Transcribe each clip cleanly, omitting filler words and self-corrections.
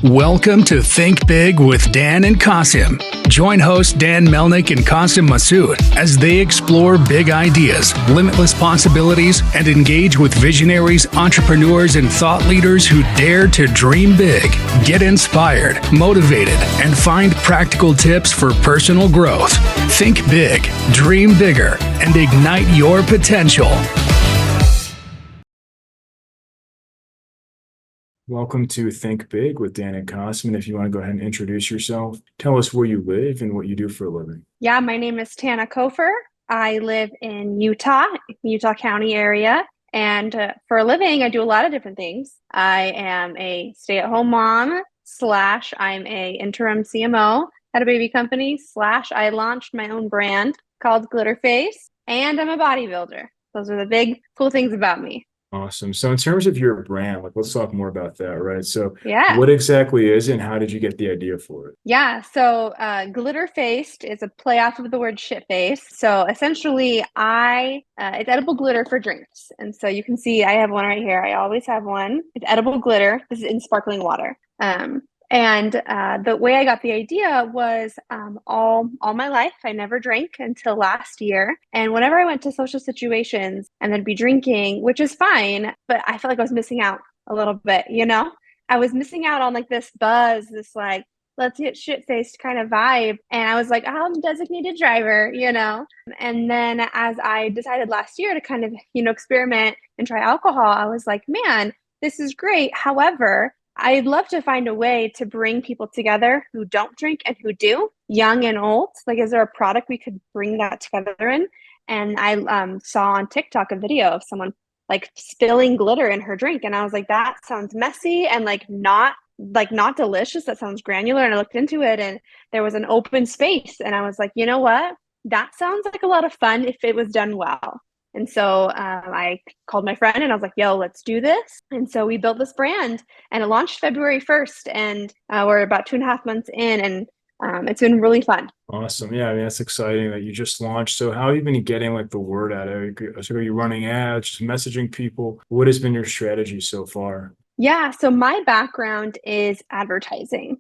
Welcome to Think Big with Dan and Qasim. Join hosts Dan Melnick and Qasim Masood as they explore big ideas, limitless possibilities, and engage with visionaries, entrepreneurs, and thought leaders who dare to dream big, get inspired, motivated, and find practical tips for personal growth. Think big, dream bigger, and ignite your potential. Welcome to Think Big with Dan and Qasim. And if you want to go ahead and introduce yourself, tell us where you live and what you do for a living. Yeah, my name is Tana Cofer. I live in Utah County area. And for a living, I do a lot of different things. I am a stay-at-home mom / I'm a interim CMO at a baby company / I launched my own brand called Glitterface, and I'm a bodybuilder. Those are the big cool things about me. Awesome. So in terms of your brand, let's talk more about that, right? So Yeah. What exactly is it and how did you get the idea for it? Yeah, so Glitterfaced is a play off of the word shit-face. So essentially, it's edible glitter for drinks. And so you can see I have one right here. I always have one. It's edible glitter. This is in sparkling water. And the way I got the idea was all my life, I never drank until last year. And whenever I went to social situations and then be drinking, which is fine, but I felt like I was missing out a little bit, you know? I was missing out on like this buzz, this like, let's get shit-faced kind of vibe. And I was like, I'm a designated driver, you know? And then as I decided last year to kind of, experiment and try alcohol, I was like, man, this is great. However, I'd love to find a way to bring people together who don't drink and who do, young and old. Like, is there a product we could bring that together in? And I saw on TikTok a video of someone like spilling glitter in her drink. And I was like, that sounds messy and not delicious. That sounds granular. And I looked into it and there was an open space. And I was like, you know what? That sounds like a lot of fun if it was done well. And so I called my friend and I was like, yo, let's do this. And so we built this brand and it launched February 1st. And we're about 2.5 months in and it's been really fun. Awesome. Yeah, I mean, that's exciting that you just launched. So how have you been getting the word out? So are you running ads, just messaging people? What has been your strategy so far? Yeah, so my background is advertising,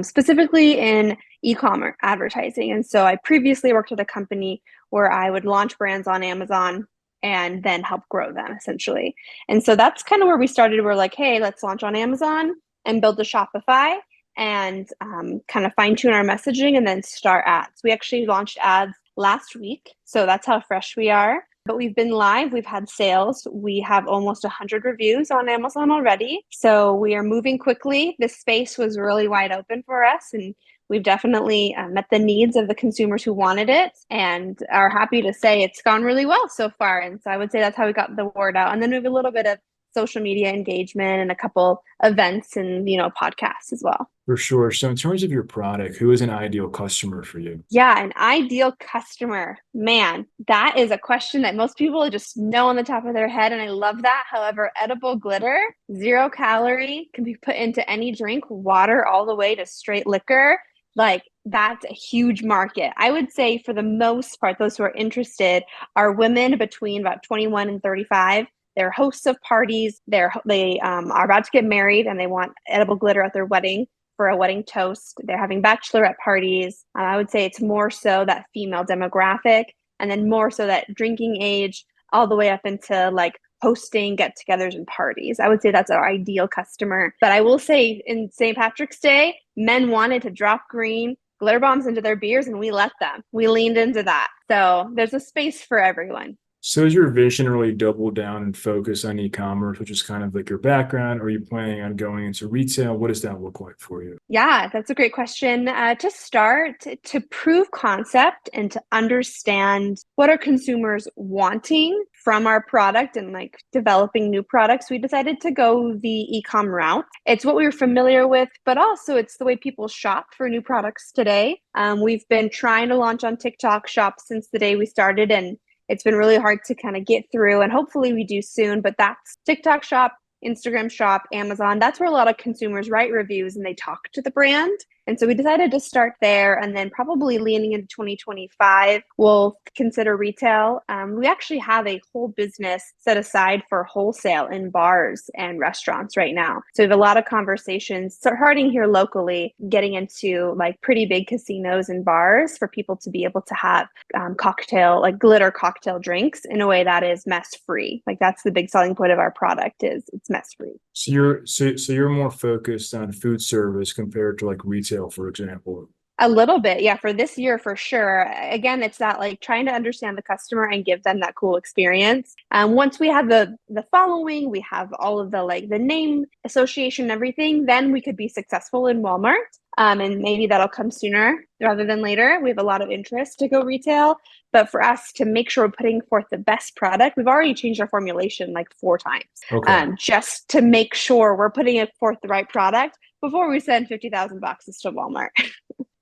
specifically in e-commerce advertising. And so I previously worked at a company where I would launch brands on Amazon and then help grow them essentially. And so that's kind of where we started. We're like, hey, let's launch on Amazon and build the Shopify and kind of fine tune our messaging and then start ads. We actually launched ads last week. So that's how fresh we are. But we've been live, we've had sales, we have almost 100 reviews on Amazon already. So we are moving quickly. This space was really wide open for us and we've definitely met the needs of the consumers who wanted it and are happy to say it's gone really well so far. And so I would say that's how we got the word out. And then we have a little bit of social media engagement and a couple events and, podcasts as well. For sure. So in terms of your product, who is an ideal customer for you? Yeah, an ideal customer. Man, that is a question that most people just know on the top of their head. And I love that. However, edible glitter, 0 calorie, can be put into any drink, water all the way to straight liquor. That's a huge market. I would say for the most part, those who are interested are women between about 21 and 35. They're hosts of parties. They are about to get married and they want edible glitter at their wedding for a wedding toast. They're having bachelorette parties. I would say it's more so that female demographic and then more so that drinking age all the way up into hosting get-togethers and parties. I would say that's our ideal customer. But I will say in St. Patrick's Day, men wanted to drop green glitter bombs into their beers and we let them. We leaned into that. So there's a space for everyone. So is your vision really double down and focus on e-commerce, which is kind of your background, or are you planning on going into retail? What does that look like for you? Yeah, that's a great question. To start, to prove concept and to understand what are consumers wanting from our product and developing new products, we decided to go the e-com route. It's what we were familiar with, but also it's the way people shop for new products today. We've been trying to launch on TikTok Shop since the day we started, and it's been really hard to kind of get through, and hopefully we do soon, but that's TikTok Shop, Instagram shop, Amazon. That's where a lot of consumers write reviews and they talk to the brand. And so we decided to start there, and then probably leaning into 2025, we'll consider retail. We actually have a whole business set aside for wholesale in bars and restaurants right now. So we have a lot of conversations starting here locally, getting into like pretty big casinos and bars for people to be able to have like glitter cocktail drinks in a way that is mess free. Like that's the big selling point of our product, is it's mess free. So you're more focused on food service compared to like retail, for example. A little bit, yeah, for this year for sure. Again, it's that like trying to understand the customer and give them that cool experience. Once we have the following, we have all of the like the name association and everything, then we could be successful in Walmart. And maybe that'll come sooner rather than later. We have a lot of interest to go retail, but for us to make sure we're putting forth the best product, we've already changed our formulation like 4 times, just to make sure we're putting forth the right product before we send 50,000 boxes to Walmart.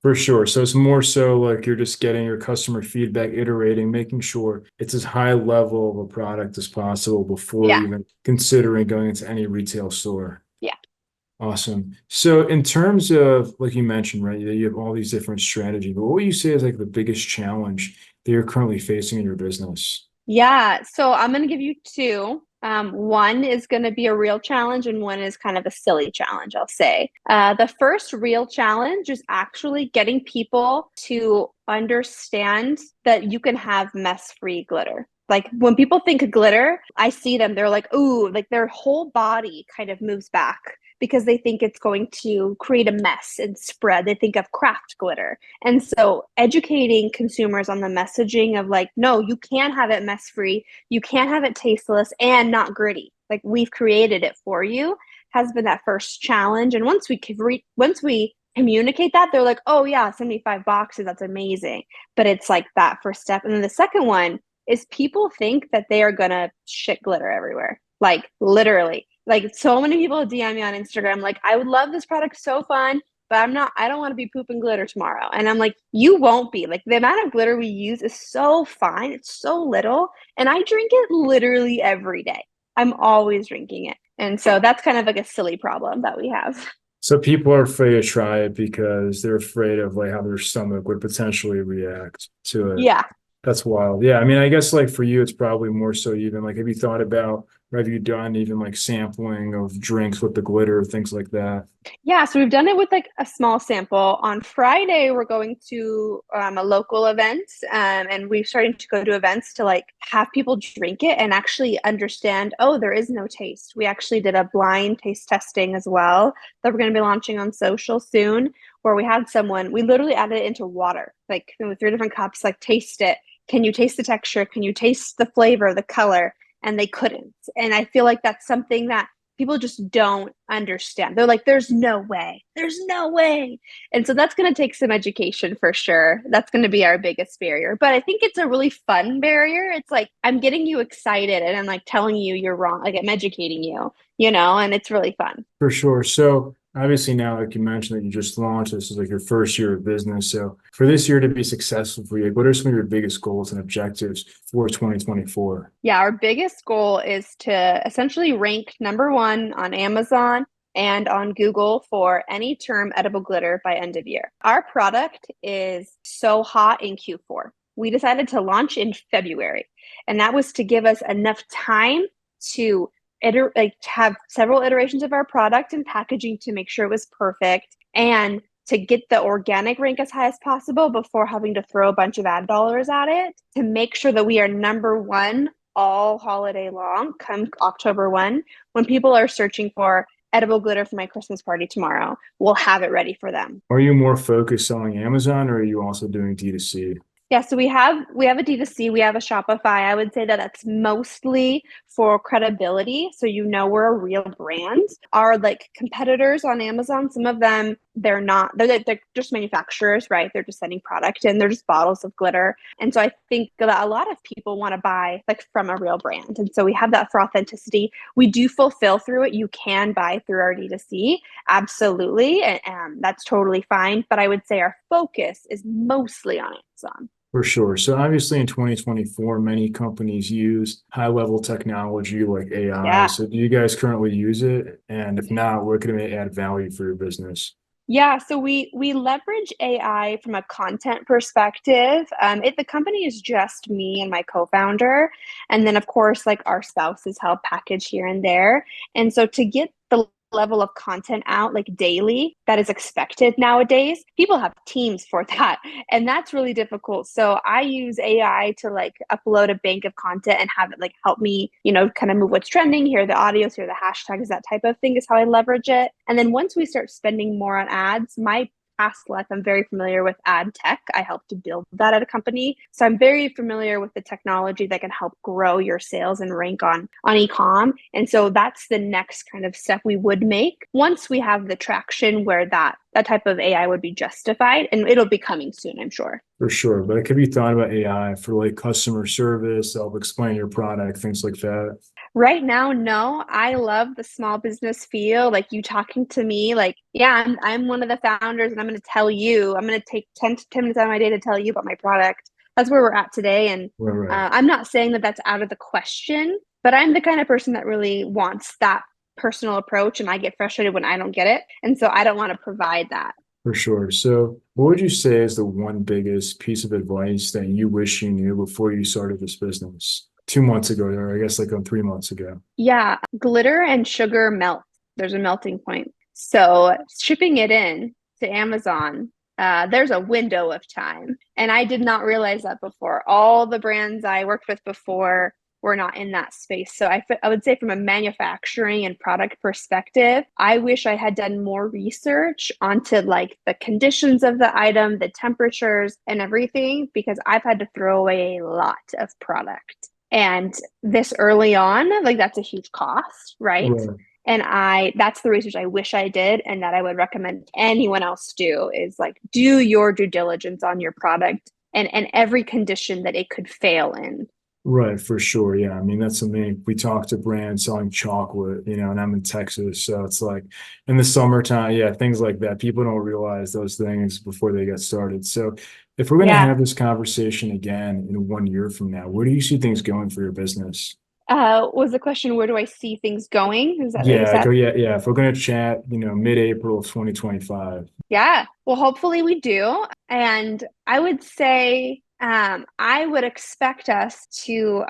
For sure. So it's more so like you're just getting your customer feedback, iterating, making sure it's as high level of a product as possible before even considering going into any retail store. Yeah. Awesome. So in terms of, like you mentioned, right, you have all these different strategies, but what would you say is like the biggest challenge that you're currently facing in your business? Yeah. So I'm going to give you 2. One is going to be a real challenge and one is kind of a silly challenge, I'll say. The first real challenge is actually getting people to understand that you can have mess-free glitter. Like when people think of glitter, I see them, they're like, ooh, like their whole body kind of moves back because they think it's going to create a mess and spread. They think of craft glitter. And so educating consumers on the messaging of like, no, you can have it mess free. You can have it tasteless and not gritty. Like we've created it for you has been that first challenge. And once we communicate that, they're like, oh yeah, 75 boxes. That's amazing. But it's like that first step. And then the second one is people think that they are going to shit glitter everywhere. Like literally. Like so many people DM me on Instagram, like, I would love this product, so fun, but I don't want to be pooping glitter tomorrow. And I'm like, you won't be. Like the amount of glitter we use is so fine. It's so little. And I drink it literally every day. I'm always drinking it. And so that's kind of like a silly problem that we have. So people are afraid to try it because they're afraid of like how their stomach would potentially react to it. Yeah. That's wild. Yeah. I mean, I guess like for you, it's probably more so even like, have you thought about, or have you done even like sampling of drinks with the glitter, things like that? Yeah, so we've done it with like a small sample. On Friday, we're going to a local event, and we're starting to go to events to like have people drink it and actually understand, oh, there is no taste. We actually did a blind taste testing as well that we're going to be launching on social soon, where we had someone, we literally added it into water, like with 3 different cups, like taste it. Can you taste the texture? Can you taste the flavor, the color? And they couldn't. And I feel like that's something that people just don't understand. They're like, there's no way. There's no way. And so that's going to take some education for sure. That's going to be our biggest barrier. But I think it's a really fun barrier. It's like, I'm getting you excited and I'm like telling you you're wrong. Like I'm educating you, and it's really fun. For sure. So obviously now, like you mentioned that you just launched, this is like your first year of business. So for this year to be successful for you, like, what are some of your biggest goals and objectives for 2024? Yeah, our biggest goal is to essentially rank #1 on Amazon and on Google for any term edible glitter by end of year. Our product is so hot in Q4. We decided to launch in February, and that was to give us enough time to have several iterations of our product and packaging to make sure it was perfect and to get the organic rank as high as possible before having to throw a bunch of ad dollars at it, to make sure that we are #1 all holiday long come October 1. When people are searching for edible glitter for my Christmas party tomorrow, we'll have it ready for them. Are you more focused selling Amazon, or are you also doing D2C? Yeah, so we have a D2C, we have a Shopify. I would say that that's mostly for credibility, so we're a real brand. Our like competitors on Amazon, some of them they're just manufacturers, right? They're just sending product and they're just bottles of glitter. And so I think that a lot of people want to buy like from a real brand. And so we have that for authenticity. We do fulfill through it. You can buy through our D2C, absolutely, and that's totally fine. But I would say our focus is mostly on Amazon. For sure. So obviously in 2024, many companies use high-level technology like AI. Yeah. So do you guys currently use it? And if not, where can it add value for your business? Yeah, so we leverage AI from a content perspective. The company is just me and my co-founder, and then of course, like our spouses help package here and there. And so to get the level of content out like daily that is expected nowadays, people have teams for that, and that's really difficult. So I use AI to like upload a bank of content and have it like help me, kind of move what's trending, here are the audios, here are the hashtags, that type of thing is how I leverage it. And then once we start spending more on ads, my past life, I'm very familiar with ad tech. I helped to build that at a company. So I'm very familiar with the technology that can help grow your sales and rank on e-com. And so that's the next kind of step we would make once we have the traction where that type of AI would be justified, and it'll be coming soon, I'm sure. For sure. But it could be thought about AI for like customer service, help explain your product, things like that. Right now, no. I love the small business feel. Like you talking to me, like, yeah, I'm one of the founders and I'm going to tell you, I'm going to take 10 minutes out of my day to tell you about my product. That's where we're at today. And Right. I'm not saying that that's out of the question, but I'm the kind of person that really wants that personal approach, and I get frustrated when I don't get it. And so I don't want to provide that. For sure. So what would you say is the one biggest piece of advice that you wish you knew before you started this business 2 months ago, or I guess like 3 months ago? Yeah, glitter and sugar melt. There's a melting point. So shipping it in to Amazon, there's a window of time. And I did not realize that before. All the brands I worked with before were not in that space. So I would say from a manufacturing and product perspective, I wish I had done more research onto like the conditions of the item, the temperatures and everything, because I've had to throw away a lot of product. And this early on, like that's a huge cost, right? Right. And that's the research I wish I did, and that I would recommend anyone else do, is like do your due diligence on your product and every condition that it could fail in. Right, for sure. Yeah. I mean, that's something we talk to brands selling chocolate, and I'm in Texas. So it's like in the summertime, yeah, things like that. People don't realize those things before they get started. So if we're going to Yeah. have this conversation again in 1 year from now, where do you see things going for your business? Was the question, where do I see things going? Is that what you Yeah, said? yeah. If we're going to chat, mid-April of 2025. Yeah. Well, hopefully we do. And I would say I would expect us to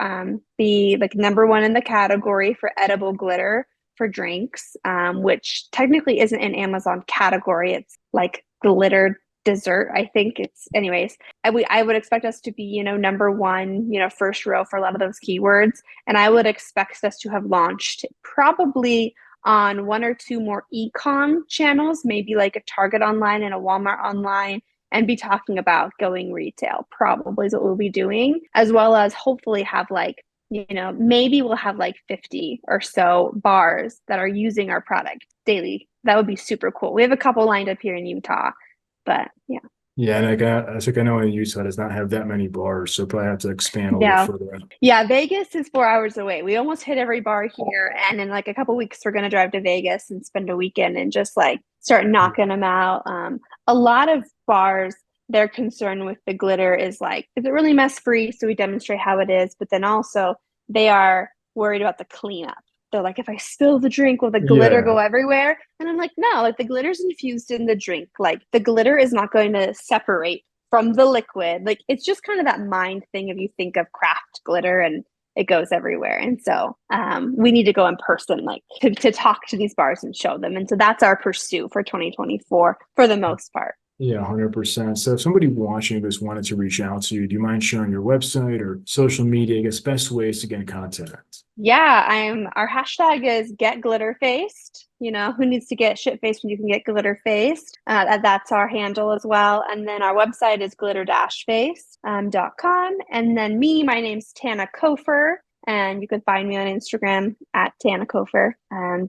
be like number one in the category for edible glitter for drinks, which technically isn't an Amazon category. It's like glitter dessert. I think it's, anyways. I would expect us to be, number one, first row for a lot of those keywords. And I would expect us to have launched probably on one or two more e-com channels, maybe like a Target online and a Walmart online, and be talking about going retail, probably is what we'll be doing, as well as hopefully have like, maybe we'll have like 50 or so bars that are using our product daily. That would be super cool. We have a couple lined up here in Utah, but yeah. Yeah, and I think I know in Utah does not have that many bars, so probably have to expand a little Yeah. further. Yeah, Vegas is 4 hours away. We almost hit every bar here. And in like a couple weeks, we're going to drive to Vegas and spend a weekend and just like start knocking them out. A lot of bars, their concern with the glitter is like, is it really mess free? So we demonstrate how it is. But then also, they are worried about the cleanup. They're like, if I spill the drink, will the glitter Yeah, go everywhere? And I'm like, no, like the glitter's infused in the drink. Like the glitter is not going to separate from the liquid. Like it's just kind of that mind thing if you think of craft glitter and it goes everywhere. And so we need to go in person, like to talk to these bars and show them. And so that's our pursuit for 2024 for the most part. yeah, 100%. So if somebody watching this wanted to reach out to you, do you mind sharing your website or social media, I guess, best ways to get in contact? Yeah, our hashtag is get glitter faced. Who needs to get shit faced when you can get glitter faced? That's our handle as well. And then our website is glitter-face.com. And then my name's Tana Cofer, and you can find me on Instagram at Tana Cofer. And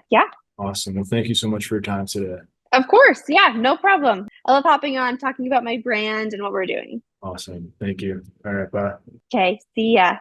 yeah. Awesome. Well, thank you so much for your time today. Of course. Yeah, no problem. I love hopping on, talking about my brand and what we're doing. Awesome. Thank you. All right, bye. Okay, see ya.